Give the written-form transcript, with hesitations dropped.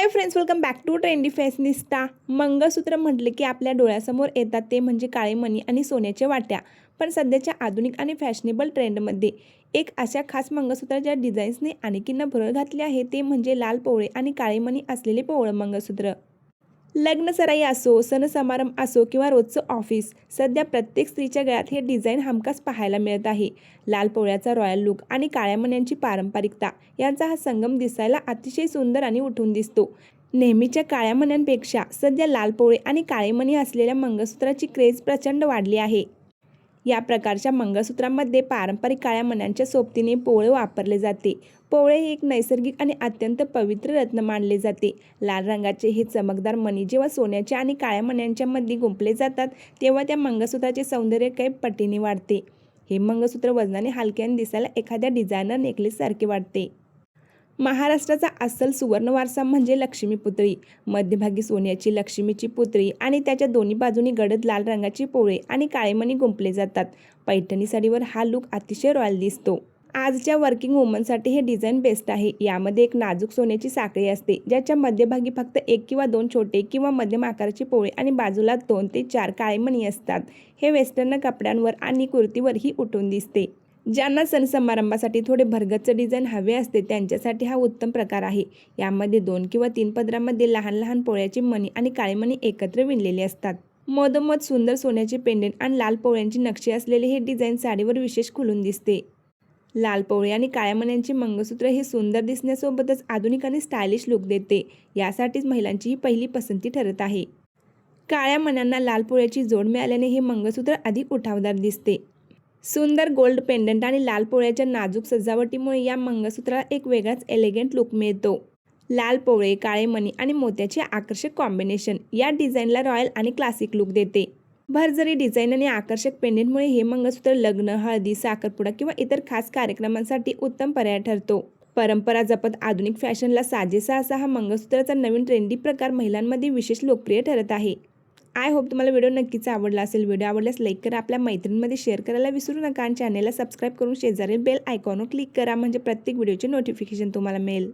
High friends, welcome back to trendy fashionista. Mangalsutra म्हटले की आपल्या डोळ्यासमोर येतात ते म्हणजे काळे मणी आणि सोन्याच्या वाट्या। पण सध्याच्या आधुनिक आणि फॅशनेबल ट्रेंडमध्ये एक अशा खास मंगळसूत्राच्या डिझाईन्सने आणखीन भर घातली आहे, ते म्हणजे लाल पोवळे आणि काळे मणी असलेले पोवळ मंगळसूत्र। लग्न सराई असो, सण समारंभ असो किंवा रोजचं ऑफिस, सध्या प्रत्येक स्त्रीच्या गळ्यात हे डिझाईन हमखास पाहायला मिळत आहे। लाल पोळ्याचा रॉयल लुक आणि काळ्या मण्यांची पारंपरिकता यांचा हा संगम दिसायला अतिशय सुंदर आणि उठून दिसतो। नेहमीच्या काळ्या मण्यांपेक्षा सध्या लाल पोळे आणि काळे मणी असलेल्या मंगळसूत्राची क्रेज प्रचंड वाढली आहे। या प्रकारच्या मंगळसूत्रामध्ये पारंपरिक काळ्या मण्यांच्या सोबतीने पोवळे वापरले जाते। पोवळे हे एक नैसर्गिक आणि अत्यंत पवित्र रत्न मानले जाते। लाल रंगाचे हे चमकदार मणी जेव्हा सोन्याच्या आणि काळ्या मण्यांच्या मध्ये गुंफले जातात, तेव्हा त्या मंगळसूत्राचे सौंदर्य काही पटीने वाढते। हे मंगळसूत्र वजनाने हलके आणि दिसायला एखाद्या डिझायनर नेकलेस सारखे वाटते। महाराष्ट्राचा अस्सल सुवर्ण वारसा म्हणजे लक्ष्मीपुतळी। मध्यभागी सोन्याची लक्ष्मीची पुतळी आणि त्याच्या दोन्ही बाजूनी गडद लाल रंगाची पोळे आणि काळे मणी गुंफले जातात। पैठणी साडीवर हा लुक अतिशय रॉयल दिसतो। आजच्या वर्किंग वुमनसाठी हे डिझाईन बेस्ट आहे। यामध्ये एक नाजूक सोन्याची साखळी असते, ज्याच्या मध्यभागी फक्त एक किंवा दोन छोटे किंवा मध्यम आकाराचे पोळे आणि बाजूला 2 ते 4 काळे मणी असतात। हे वेस्टर्न कपड्यांवर आणि कुर्तीवरही उठून दिसते। ज्यांना सण समारंभासाठी थोडे भरगच्च डिझाईन हवे असते, त्यांच्यासाठी हा उत्तम प्रकार आहे। यामध्ये 2 किंवा 3 पदरामध्ये लहान लहान पोळ्याची मणी आणि काळे मणी एकत्र विणलेले असतात। मधोमध सुंदर सोन्याचे पेंडेंट आणि लाल पोळ्यांची नक्षी असलेले हे डिझाईन साडीवर विशेष खुलून दिसते। लाल पोवळे आणि काळ्या मण्यांचे मंगळसूत्र हे सुंदर दिसण्यासोबतच आधुनिक आणि स्टायलिश लुक देते। यासाठीच महिलांची ही पहिली पसंती ठरत आहे। काळ्या मण्यांना लाल पोळ्याची जोड मिळाल्याने हे मंगळसूत्र अधिक उठावदार दिसते। सुंदर गोल्ड पेंडंट आणि लाल पोळ्याच्या नाजूक सजावटीमुळे या मंगळसूत्राला एक वेगळाच एलिगंट लुक मिळतो। लाल पोवळे, काळे मणी आणि मोत्याचे आकर्षक कॉम्बिनेशन या डिझाईनला रॉयल आणि क्लासिक लुक देते। भरजरी डिझाईन आणि आकर्षक पेंडेंटमुळे हे मंगळसूत्र लग्न, हळदी, साखरपुडा किंवा इतर खास कार्यक्रमांसाठी उत्तम पर्याय ठरतो। परंपरा जपत आधुनिक फॅशनला साजेसा असा हा मंगळसूत्राचा नवीन ट्रेंडी प्रकार महिलांमध्ये विशेष लोकप्रिय ठरत आहे। आय होप तुम्हाला व्हिडिओ नक्कीच आवडला असेल। व्हिडिओ आवडल्यास लाईक करा, आपल्या मैत्रिणींमध्ये शेअर करायला विसरू नका आणि चॅनेलला सबस्क्राईब करून शेजारील बेल आयकॉनवर क्लिक करा, म्हणजे प्रत्येक व्हिडिओचे नोटिफिकेशन तुम्हाला मिळेल।